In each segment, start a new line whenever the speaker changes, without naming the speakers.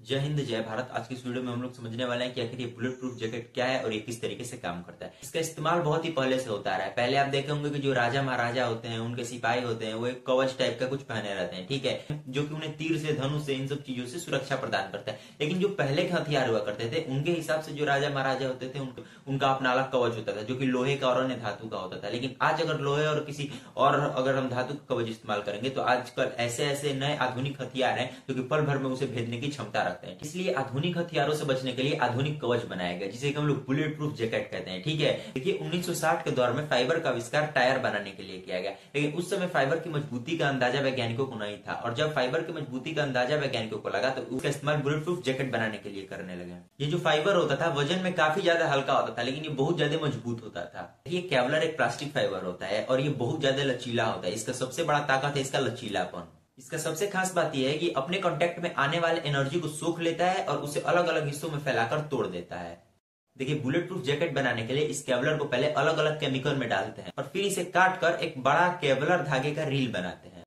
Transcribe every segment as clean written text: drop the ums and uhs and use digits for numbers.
जय हिंद जय भारत। आज की इस वीडियो में हम लोग समझने वाले हैं कि आखिर ये बुलेट प्रूफ जैकेट क्या है और ये किस तरीके से काम करता है। इसका इस्तेमाल बहुत ही पहले से होता आ रहा है। पहले आप देखे होंगे कि जो राजा महाराजा होते हैं, उनके सिपाही होते हैं, वो एक कवच टाइप का कुछ पहने रहते हैं, ठीक है, जो कि उन्हें तीर से, धनुष से, इन सब चीजों से सुरक्षा प्रदान करता है। लेकिन जो पहले के हथियार हुआ करते थे, उनके हिसाब से जो राजा महाराजा होते थे, उनका अपना अलग कवच होता था, जो कि लोहे का और अन्य धातु का होता था। लेकिन आज अगर लोहे और किसी और अगर हम धातु का कवच इस्तेमाल करेंगे तो आजकल ऐसे ऐसे नए आधुनिक हथियार हैं जो कि पल भर में उसे भेदने की क्षमता रखते हैं। इसलिए आधुनिक हथियारों से बचने के लिए आधुनिक कवच बनाया गया, जिसे हम लोग बुलेट प्रूफ जैकेट कहते हैं, ठीक है। देखिए 1960 के दौर में फाइबर का आविष्कार टायर बनाने के लिए किया गया, लेकिन उस समय फाइबर की मजबूती का अंदाजा वैज्ञानिकों को नहीं था, और जब फाइबर की मजबूती का अंदाजा वैज्ञानिकों को लगा तो उसका इस्तेमाल बुलेट प्रूफ जैकेट बनाने के लिए करने लगे। ये जो फाइबर होता था वजन में काफी ज्यादा हल्का होता था, लेकिन ये बहुत ज्यादा मजबूत होता था। ये केवलर एक प्लास्टिक फाइबर होता है और ये बहुत ज्यादा लचीला होता है। इसका सबसे बड़ा ताकत है इसका लचीलापन। इसका सबसे खास बात यह है कि अपने कांटेक्ट में आने वाले एनर्जी को सोख लेता है और उसे अलग अलग हिस्सों में फैलाकर तोड़ देता है। देखिए बुलेट प्रूफ जैकेट बनाने के लिए इस केवलर को पहले अलग अलग केमिकल में डालते हैं और फिर इसे काट कर एक बड़ा केवलर धागे का रील बनाते हैं।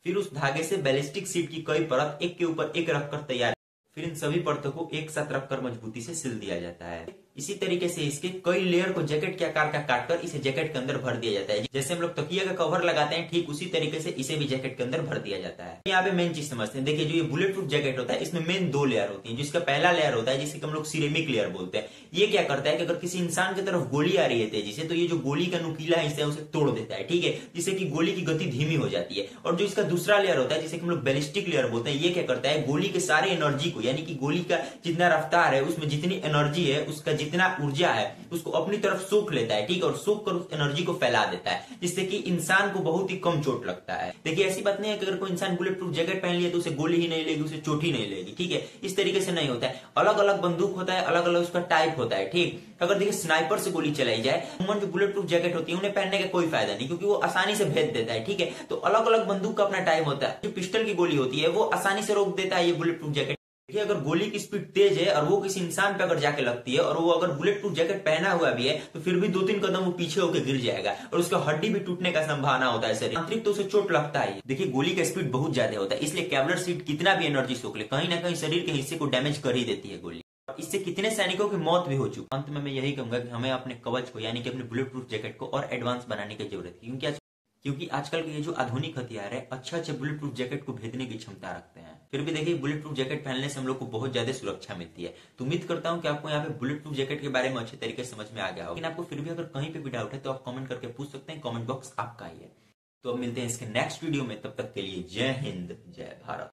फिर उस धागे से बैलिस्टिक शीट की कई परत एक के ऊपर एक रखकर तैयार, फिर इन सभी परतों को एक साथ रखकर मजबूती से सिल दिया जाता है। इसी तरीके से इसके कई लेयर को जैकेट के आकार का काटकर इसे जैकेट के अंदर भर दिया जाता है। जैसे हम लोग तकिया का कवर लगाते हैं, ठीक उसी तरीके से इसे भी जैकेट के अंदर भर दिया जाता है। यहाँ पे मेन चीज समझते हैं। देखिए जो ये बुलेट प्रूफ जैकेट होता है, इसमें मेन दो लेयर होती है। जिसका पहला लेयर होता है जिसे हम लोग सिरेमिक लेयर बोलते हैं। ये क्या करता है कि अगर किसी इंसान की तरफ गोली आ रही है तेजी से, तो ये जो गोली का नुकीला हिस्सा है उसे तोड़ देता है, ठीक है, जिससे कि गोली की गति धीमी हो जाती है। और जो इसका दूसरा लेयर होता है जिसे हम लोग बैलिस्टिक लेयर बोलते हैं, ये क्या करता है, गोली के सारे एनर्जी को, यानी कि गोली का जितना रफ्तार है, उसमें जितनी एनर्जी है, उसका जितना ऊर्जा है, उसको अपनी तरफ सोख लेता है, ठीक है, और सोख कर उस एनर्जी को फैला देता है, जिससे कि इंसान को बहुत ही कम चोट लगता है। देखिए ऐसी बात नहीं है कि अगर कोई इंसान बुलेट प्रूफ जैकेट पहन लिया तो उसे गोली ही नहीं लेगी, उसे चोट ही नहीं लेगी, ठीक है, इस तरीके से नहीं होता है। अलग अलग बंदूक होता है, अलग अलग उसका टाइप होता है, ठीक। अगर देखिए स्नाइपर से गोली चलाई जाए, जो बुलेट प्रूफ जैकेट होती है उन्हें पहनने का कोई फायदा नहीं, क्योंकि वो आसानी से भेद देता है, ठीक है। तो अलग अलग बंदूक का अपना टाइम होता है। जो पिस्टल की गोली होती है वो आसानी से रोक देता है ये बुलेट प्रूफ जैकेट। देखिए अगर गोली की स्पीड तेज है और वो किसी इंसान पे अगर जाके लगती है और वो अगर बुलेट प्रूफ जैकेट पहना हुआ भी है, तो फिर भी 2-3 कदम वो पीछे होकर गिर जाएगा और उसका हड्डी भी टूटने का संभावना होता है शरीर, आंतरिक तो उसे चोट लगता है। देखिए गोली का स्पीड बहुत ज्यादा होता है, इसलिए केवलर शीट कितना भी एनर्जी सोख ले, कहीं ना कहीं शरीर के हिस्से को डैमेज कर ही देती है गोली। इससे कितने सैनिकों की मौत भी हो चुकी। अंत में मैं यही कहूंगा कि हमें अपने कवच को, यानी कि अपने बुलेट प्रूफ जैकेट को और एडवांस बनाने की जरूरत है, क्योंकि आजकल के ये जो आधुनिक हथियार है अच्छे बुलेट प्रूफ जैकेट को भेदने की क्षमता रखते हैं। फिर भी देखिए बुलेट प्रूफ जैकेट पहनने से हम लोग को बहुत ज्यादा सुरक्षा मिलती है। तो उम्मीद करता हूं कि आपको यहाँ पे बुलेट प्रूफ जैकेट के बारे में अच्छे तरीके से समझ में आ गया होगा। लेकिन आपको फिर भी अगर कहीं पे भी डाउट है तो आप कमेंट करके पूछ सकते हैं, कमेंट बॉक्स आपका ही है। तो अब मिलते हैं इसके नेक्स्ट वीडियो में, तब तक के लिए जय हिंद जय भारत।